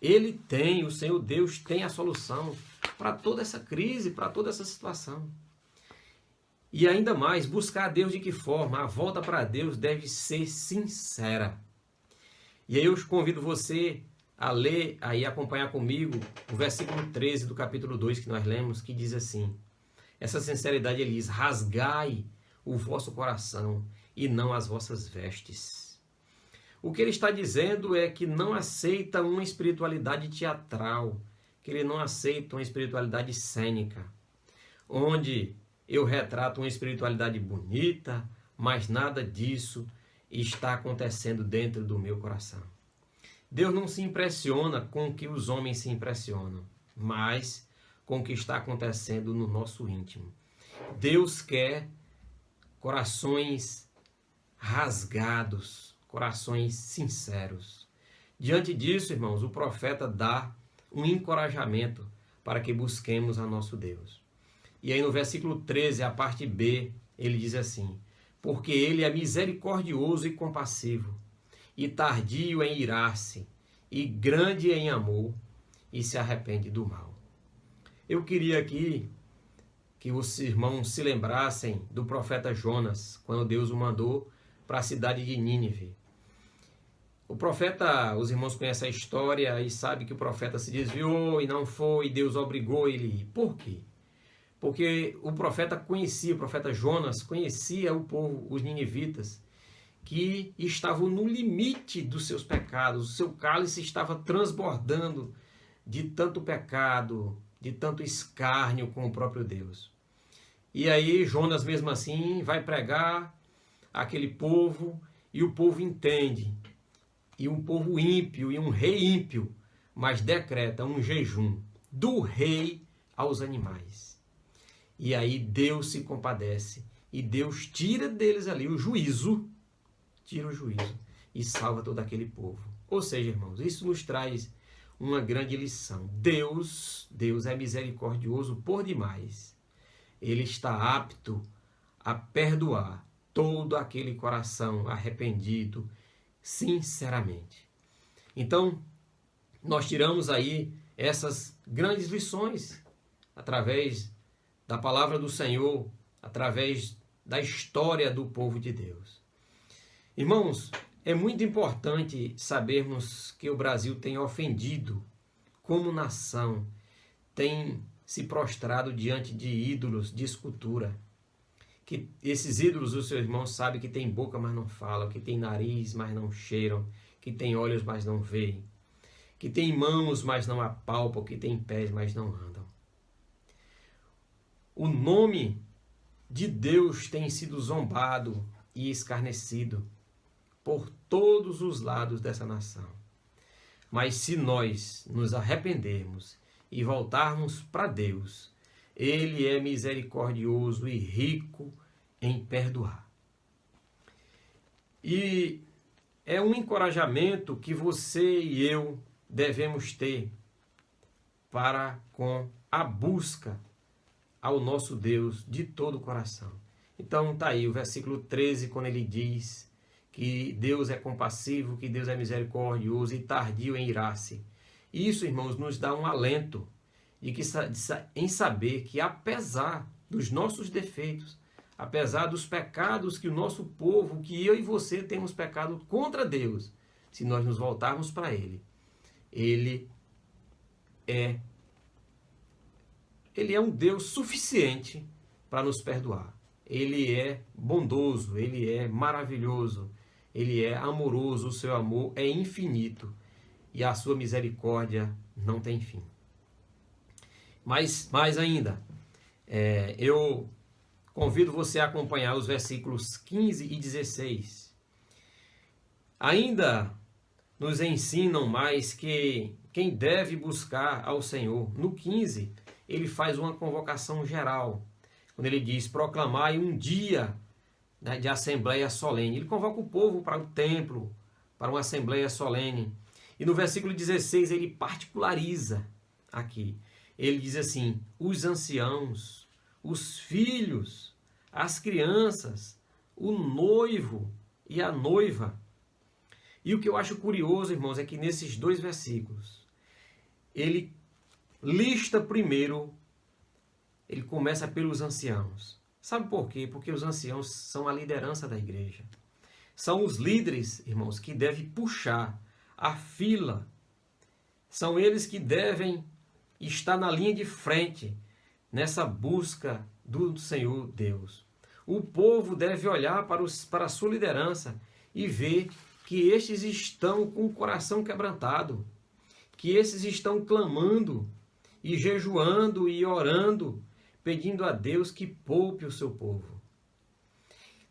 Ele tem, o Senhor Deus tem a solução para toda essa crise, para toda essa situação. E ainda mais, buscar a Deus de que forma? A volta para Deus deve ser sincera. E aí eu convido você a ler, aí acompanhar comigo o versículo 13 do capítulo 2 que nós lemos, que diz assim: essa sinceridade ele diz: rasgai o vosso coração e não as vossas vestes. O que ele está dizendo é que não aceita uma espiritualidade teatral, que ele não aceita uma espiritualidade cênica, onde eu retrato uma espiritualidade bonita, mas nada disso está acontecendo dentro do meu coração. Deus não se impressiona com o que os homens se impressionam, mas com o que está acontecendo no nosso íntimo. Deus quer corações rasgados, corações sinceros. Diante disso, irmãos, o profeta dá um encorajamento para que busquemos a nosso Deus. E aí no versículo 13, a parte B, ele diz assim: porque ele é misericordioso e compassivo, e tardio em irar-se, e grande em amor, e se arrepende do mal. Eu queria aqui que os irmãos se lembrassem do profeta Jonas, quando Deus o mandou para a cidade de Nínive. O profeta, os irmãos conhecem a história e sabem que o profeta se desviou e não foi, e Deus obrigou ele a ir. Por quê? Porque o profeta Jonas conhecia o povo, os ninivitas, que estavam no limite dos seus pecados. O seu cálice estava transbordando de tanto pecado, de tanto escárnio com o próprio Deus. E aí Jonas, mesmo assim, vai pregar àquele povo, e o povo entende. E um povo ímpio, e um rei ímpio, mas decreta um jejum do rei aos animais. E aí Deus se compadece, e Deus tira deles ali o juízo, e salva todo aquele povo. Ou seja, irmãos, isso nos traz uma grande lição. Deus é misericordioso por demais. Ele está apto a perdoar todo aquele coração arrependido, sinceramente. Então, nós tiramos aí essas grandes lições através da palavra do Senhor através da história do povo de Deus. Irmãos, é muito importante sabermos que o Brasil tem ofendido como nação, tem se prostrado diante de ídolos de escultura. Que esses ídolos, os seus irmãos sabem que tem boca, mas não falam, que tem nariz, mas não cheiram, que tem olhos, mas não veem, que tem mãos, mas não apalpam, que tem pés, mas não andam. O nome de Deus tem sido zombado e escarnecido por todos os lados dessa nação. Mas se nós nos arrependermos e voltarmos para Deus, Ele é misericordioso e rico em perdoar. E é um encorajamento que você e eu devemos ter para com a busca ao nosso Deus de todo o coração. Então está aí o versículo 13, quando ele diz que Deus é compassivo, que Deus é misericordioso e tardio em irar-se. Isso, irmãos, nos dá um alento em saber que apesar dos nossos defeitos, apesar dos pecados que o nosso povo, que eu e você temos pecado contra Deus, se nós nos voltarmos para Ele, Ele é um Deus suficiente para nos perdoar. Ele é bondoso, Ele é maravilhoso, Ele é amoroso, o seu amor é infinito e a sua misericórdia não tem fim. Mas mais ainda, eu convido você a acompanhar os versículos 15 e 16. Ainda nos ensinam mais que quem deve buscar ao Senhor. No 15, ele faz uma convocação geral, quando ele diz: proclamai um dia de assembleia solene. Ele convoca o povo para o templo, para uma assembleia solene. E no versículo 16 ele particulariza aqui. Ele diz assim: os anciãos, os filhos, as crianças, o noivo e a noiva. E o que eu acho curioso, irmãos, é que nesses dois versículos, ele lista primeiro, ele começa pelos anciãos. Sabe por quê? Porque os anciãos são a liderança da igreja. São os líderes, irmãos, que devem puxar a fila. São eles que devem estar na linha de frente nessa busca do Senhor Deus. O povo deve olhar para a sua liderança e ver que estes estão com o coração quebrantado, que esses estão clamando e jejuando e orando, pedindo a Deus que poupe o seu povo.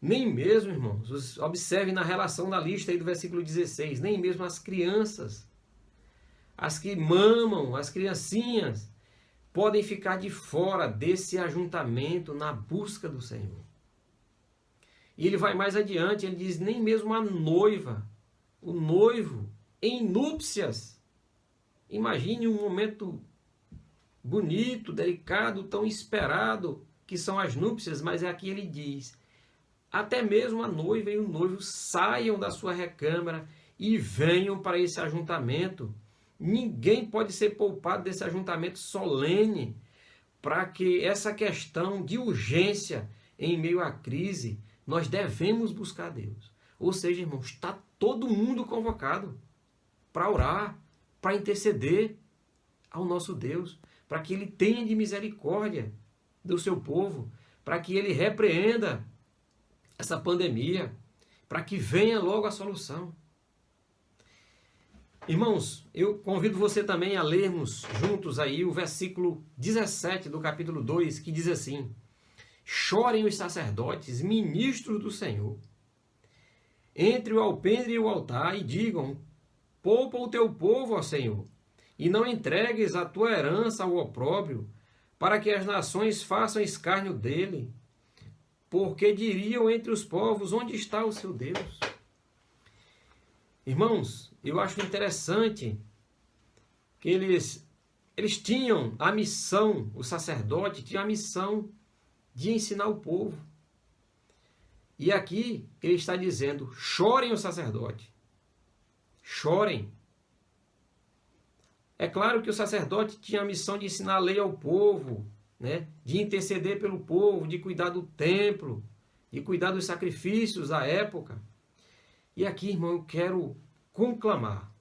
Nem mesmo, irmãos, observe na relação da lista aí do versículo 16, nem mesmo as crianças, as que mamam, as criancinhas, podem ficar de fora desse ajuntamento na busca do Senhor. E ele vai mais adiante, ele diz: nem mesmo a noiva, o noivo, em núpcias. Imagine um momento bonito, delicado, tão esperado, que são as núpcias, mas aqui ele diz: até mesmo a noiva e o noivo saiam da sua recâmara e venham para esse ajuntamento. Ninguém pode ser poupado desse ajuntamento solene, para que essa questão de urgência em meio à crise, nós devemos buscar Deus. Ou seja, irmãos, está todo mundo convocado para orar, para interceder ao nosso Deus, para que Ele tenha de misericórdia do seu povo, para que Ele repreenda essa pandemia, para que venha logo a solução. Irmãos, eu convido você também a lermos juntos aí o versículo 17 do capítulo 2, que diz assim: chorem os sacerdotes, ministros do Senhor, entre o alpendre e o altar, e digam: poupa o teu povo, ó Senhor, e não entregues a tua herança ao opróbrio, para que as nações façam escárnio dele, porque diriam entre os povos: onde está o seu Deus? Irmãos, eu acho interessante que eles tinham a missão, o sacerdote tinha a missão de ensinar o povo. E aqui ele está dizendo: chorem o sacerdote, chorem. É claro que o sacerdote tinha a missão de ensinar a lei ao povo, né? De interceder pelo povo, de cuidar do templo, de cuidar dos sacrifícios da época. E aqui, irmão, eu quero conclamar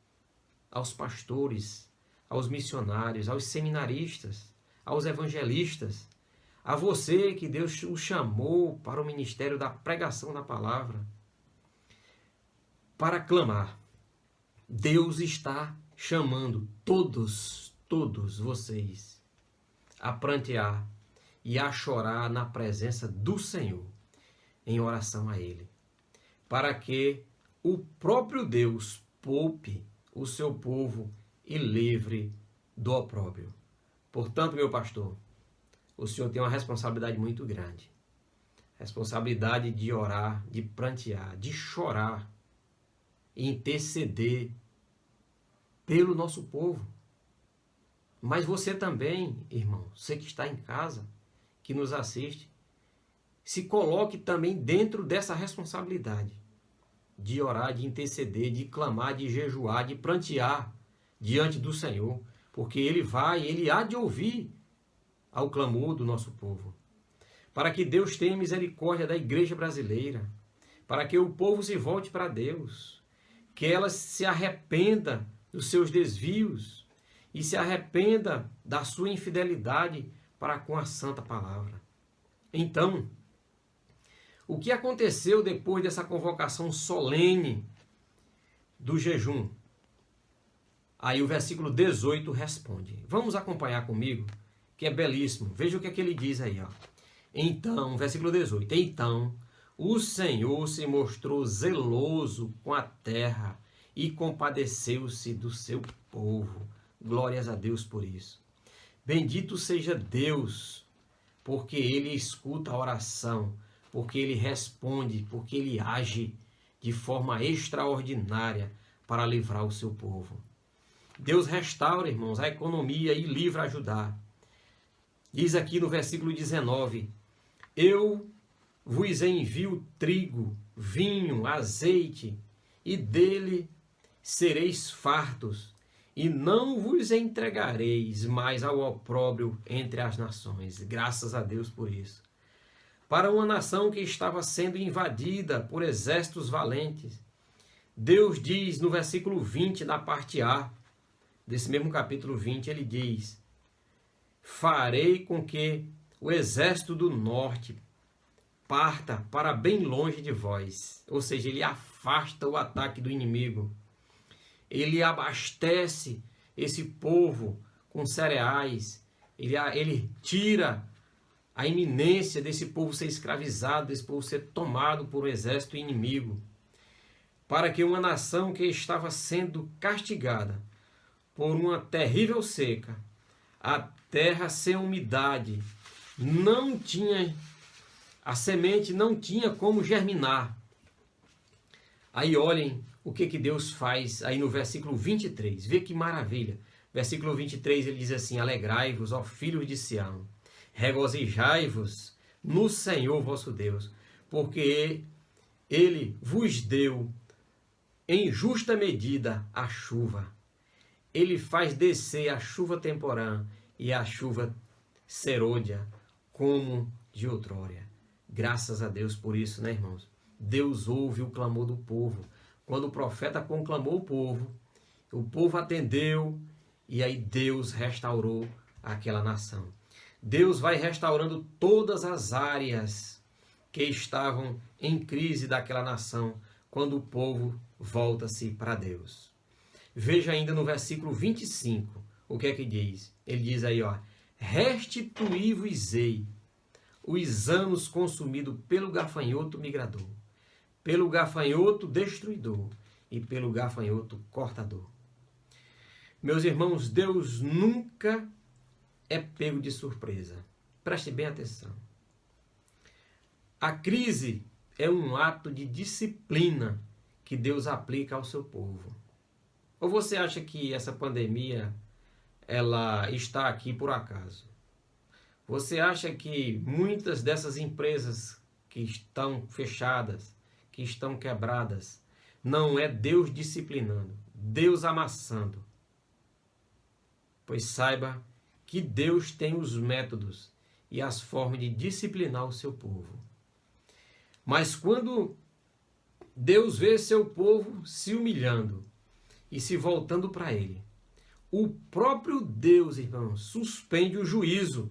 aos pastores, aos missionários, aos seminaristas, aos evangelistas, a você que Deus o chamou para o ministério da pregação da palavra, para clamar. Deus está chamando todos vocês a prantear e a chorar na presença do Senhor, em oração a Ele, para que o próprio Deus poupe o seu povo e livre do opróbrio. Portanto, meu pastor, o senhor tem uma responsabilidade muito grande. Responsabilidade de orar, de prantear, de chorar, e interceder pelo nosso povo. Mas você também, irmão, você que está em casa, que nos assiste, se coloque também dentro dessa responsabilidade de orar, de interceder, de clamar, de jejuar, de prantear diante do Senhor, porque Ele há de ouvir ao clamor do nosso povo. Para que Deus tenha misericórdia da igreja brasileira, para que o povo se volte para Deus, que ela se arrependa dos seus desvios e se arrependa da sua infidelidade para com a santa palavra. Então, o que aconteceu depois dessa convocação solene do jejum? Aí o versículo 18 responde. Vamos acompanhar comigo, que é belíssimo. Veja o que ele diz aí, ó. Então, versículo 18. Então, o Senhor se mostrou zeloso com a terra e compadeceu-se do seu povo. Glórias a Deus por isso. Bendito seja Deus, porque Ele escuta a oração, porque Ele responde, porque Ele age de forma extraordinária para livrar o seu povo. Deus restaura, irmãos, a economia e livra a Judá. Diz aqui no versículo 19, eu vos envio trigo, vinho, azeite, e dele sereis fartos, e não vos entregareis mais ao opróbrio entre as nações. Graças a Deus por isso. Para uma nação que estava sendo invadida por exércitos valentes, Deus diz no versículo 20, na parte A, desse mesmo capítulo 20, ele diz, farei com que o exército do norte parta para bem longe de vós. Ou seja, ele afasta o ataque do inimigo. Ele abastece esse povo com cereais. Ele tira a iminência desse povo ser escravizado, desse povo ser tomado por um exército inimigo. Para que uma nação que estava sendo castigada por uma terrível seca, a terra sem umidade, a semente não tinha como germinar. Aí olhem o que Deus faz aí no versículo 23. Vê que maravilha. Versículo 23 ele diz assim, alegrai-vos, ó filhos de Sião, regozijai-vos no Senhor vosso Deus, porque Ele vos deu em justa medida a chuva. Ele faz descer a chuva temporã e a chuva serôdia, como de outrora. Graças a Deus por isso, né, irmãos? Deus ouve o clamor do povo. Quando o profeta conclamou o povo atendeu e aí Deus restaurou aquela nação. Deus vai restaurando todas as áreas que estavam em crise daquela nação quando o povo volta-se para Deus. Veja ainda no versículo 25 o que é que diz. Ele diz aí, ó, restituí-vos-ei os anos consumidos pelo gafanhoto migrador, pelo gafanhoto destruidor e pelo gafanhoto cortador. Meus irmãos, Deus nunca é pego de surpresa. Preste bem atenção. A crise é um ato de disciplina que Deus aplica ao seu povo. Ou você acha que essa pandemia ela está aqui por acaso? Você acha que muitas dessas empresas que estão fechadas, que estão quebradas, não é Deus disciplinando, Deus amassando? Pois saiba que Deus tem os métodos e as formas de disciplinar o seu povo. Mas quando Deus vê seu povo se humilhando e se voltando para Ele, o próprio Deus, irmãos, suspende o juízo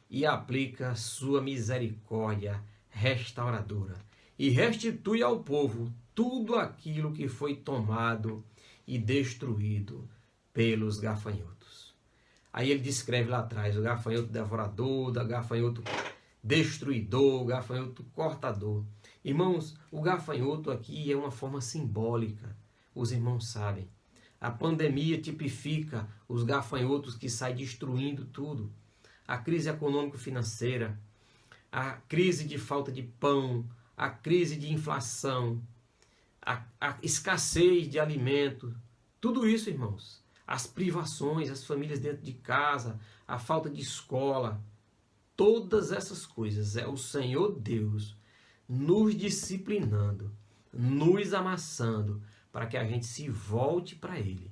e aplica sua misericórdia restauradora e restitui ao povo tudo aquilo que foi tomado e destruído pelos gafanhotos. Aí ele descreve lá atrás o gafanhoto devorador, o gafanhoto destruidor, o gafanhoto cortador. Irmãos, o gafanhoto aqui é uma forma simbólica, os irmãos sabem. A pandemia tipifica os gafanhotos que saem destruindo tudo. A crise econômico-financeira, a crise de falta de pão, a crise de inflação, a escassez de alimento, tudo isso, irmãos, as privações, as famílias dentro de casa, a falta de escola, todas essas coisas é o Senhor Deus nos disciplinando, nos amassando, para que a gente se volte para Ele.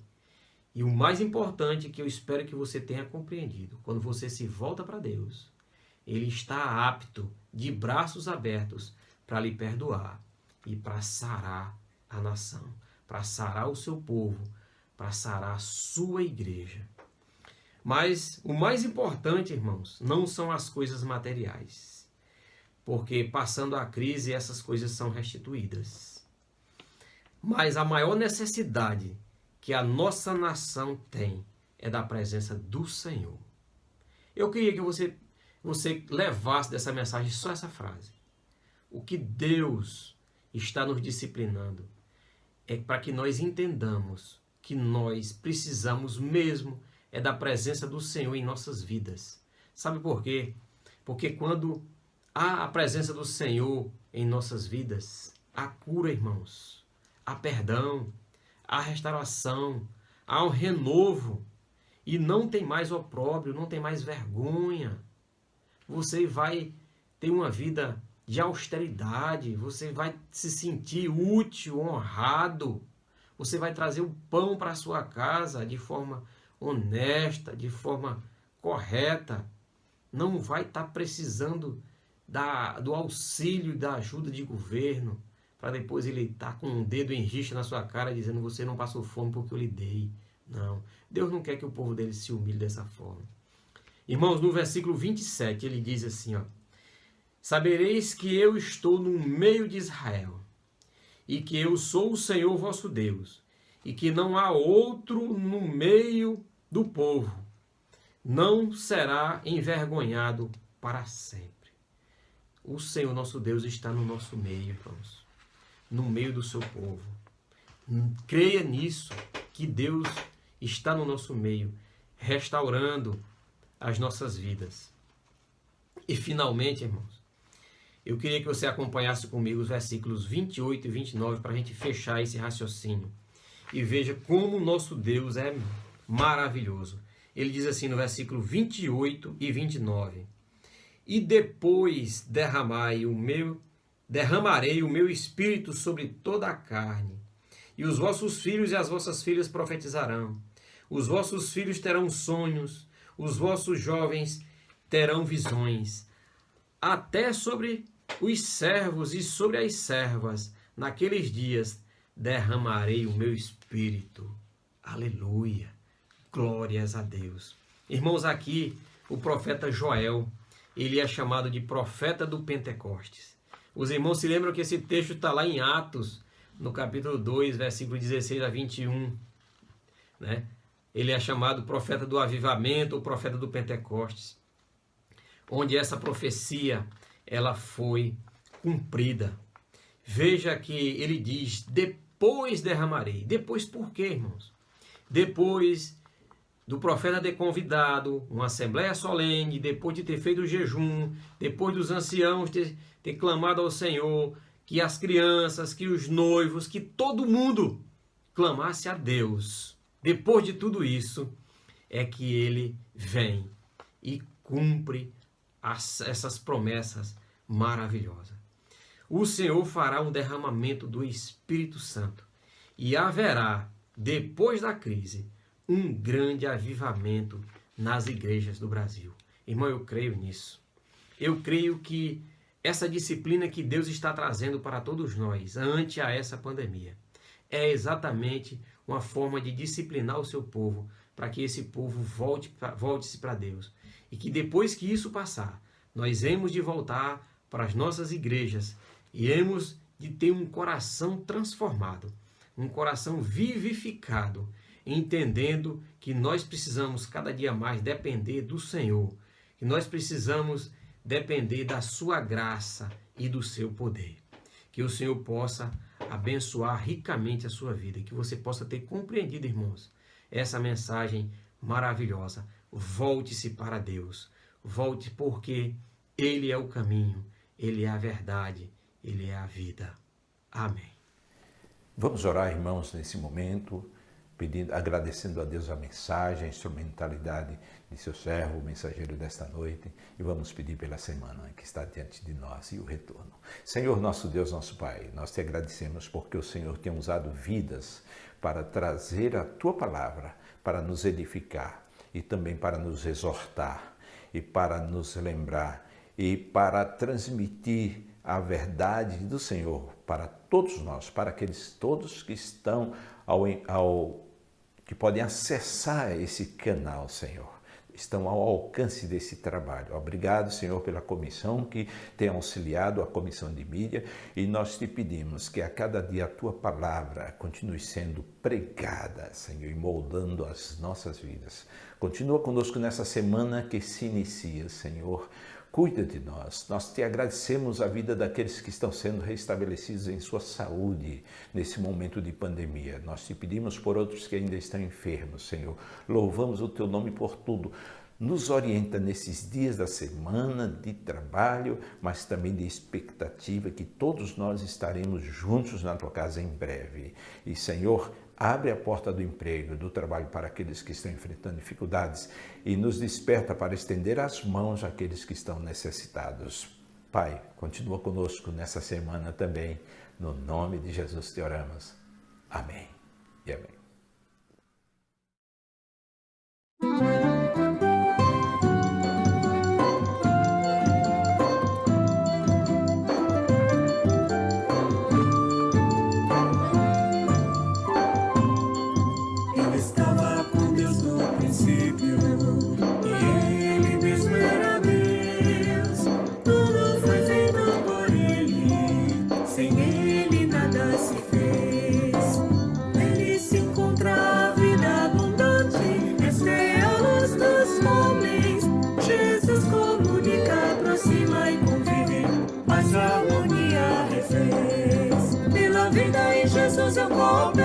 E o mais importante que eu espero que você tenha compreendido, quando você se volta para Deus, Ele está apto, de braços abertos, para lhe perdoar e para sarar a nação, para sarar o seu povo, para sarar a sua igreja. Mas o mais importante, irmãos, não são as coisas materiais, porque passando a crise essas coisas são restituídas. Mas a maior necessidade que a nossa nação tem é da presença do Senhor. Eu queria que você levasse dessa mensagem só essa frase. O que Deus está nos disciplinando é para que nós entendamos que nós precisamos mesmo é da presença do Senhor em nossas vidas. Sabe por quê? Porque quando há a presença do Senhor em nossas vidas, há cura, irmãos, há perdão, há restauração, há um renovo, e não tem mais opróbrio, não tem mais vergonha. Você vai ter uma vida de austeridade, você vai se sentir útil, honrado, você vai trazer o pão para a sua casa de forma honesta, de forma correta, não vai estar precisando do auxílio e da ajuda de governo, para depois ele estar com um dedo em rixa na sua cara dizendo você não passou fome porque eu lhe dei. Não, Deus não quer que o povo dele se humilhe dessa forma. Irmãos, no versículo 27 ele diz assim, ó: sabereis que eu estou no meio de Israel, e que eu sou o Senhor vosso Deus, e que não há outro no meio do povo, não será envergonhado para sempre. O Senhor nosso Deus está no nosso meio, irmãos, no meio do seu povo. Creia nisso, que Deus está no nosso meio, restaurando as nossas vidas. E finalmente, irmãos, eu queria que você acompanhasse comigo os versículos 28 e 29 para a gente fechar esse raciocínio. E veja como o nosso Deus é maravilhoso. Ele diz assim no versículo 28 e 29. E depois derramarei o meu espírito sobre toda a carne. E os vossos filhos e as vossas filhas profetizarão. Os vossos filhos terão sonhos. Os vossos jovens terão visões. Até sobre os servos e sobre as servas, naqueles dias, derramarei o meu espírito. Aleluia. Glórias a Deus. Irmãos, aqui o profeta Joel, ele é chamado de profeta do Pentecostes. Os irmãos se lembram que esse texto está lá em Atos, no capítulo 2, versículo 16 a 21. Né? Ele é chamado profeta do avivamento, ou profeta do Pentecostes, onde essa profecia ela foi cumprida. Veja que ele diz, depois derramarei. Depois por quê, irmãos? Depois do profeta ter convidado uma assembleia solene, depois de ter feito o jejum, depois dos anciãos ter clamado ao Senhor, que as crianças, que os noivos, que todo mundo clamasse a Deus. Depois de tudo isso, é que ele vem e cumpre essas promessas maravilhosas. O Senhor fará um derramamento do Espírito Santo e haverá, depois da crise, um grande avivamento nas igrejas do Brasil. Irmão, eu creio nisso. eu creio que essa disciplina que Deus está trazendo para todos nós ante a essa pandemia é exatamente uma forma de disciplinar o seu povo, para que esse povo volte-se para Deus. E que depois que isso passar, nós hemos de voltar para as nossas igrejas e hemos de ter um coração transformado, um coração vivificado, entendendo que nós precisamos cada dia mais depender do Senhor, que nós precisamos depender da sua graça e do seu poder. Que o Senhor possa abençoar ricamente a sua vida, que você possa ter compreendido, irmãos, essa mensagem maravilhosa. Volte-se para Deus, volte, porque Ele é o caminho, Ele é a verdade, Ele é a vida. Amém. Vamos orar, irmãos, nesse momento, agradecendo a Deus a mensagem, a instrumentalidade de seu servo, o mensageiro desta noite, e vamos pedir pela semana que está diante de nós e o retorno. Senhor, nosso Deus, nosso Pai, nós te agradecemos porque o Senhor tem usado vidas para trazer a tua palavra, para nos edificar e também para nos exortar e para nos lembrar e para transmitir a verdade do Senhor para todos nós, para aqueles todos que estão que podem acessar esse canal, Senhor, estão ao alcance desse trabalho. Obrigado, Senhor, pela comissão que tem auxiliado a comissão de mídia, e nós te pedimos que a cada dia a tua palavra continue sendo pregada, Senhor, e moldando as nossas vidas. Continua conosco nessa semana que se inicia, Senhor. Cuida de nós. Nós te agradecemos a vida daqueles que estão sendo restabelecidos em sua saúde nesse momento de pandemia. Nós te pedimos por outros que ainda estão enfermos, Senhor. Louvamos o teu nome por tudo. Nos orienta nesses dias da semana de trabalho, mas também de expectativa que todos nós estaremos juntos na tua casa em breve. E, Senhor, abre a porta do emprego, do trabalho para aqueles que estão enfrentando dificuldades e nos desperta para estender as mãos àqueles que estão necessitados. Pai, continua conosco nessa semana também. No nome de Jesus te oramos. Amém e amém. Jesus eu vou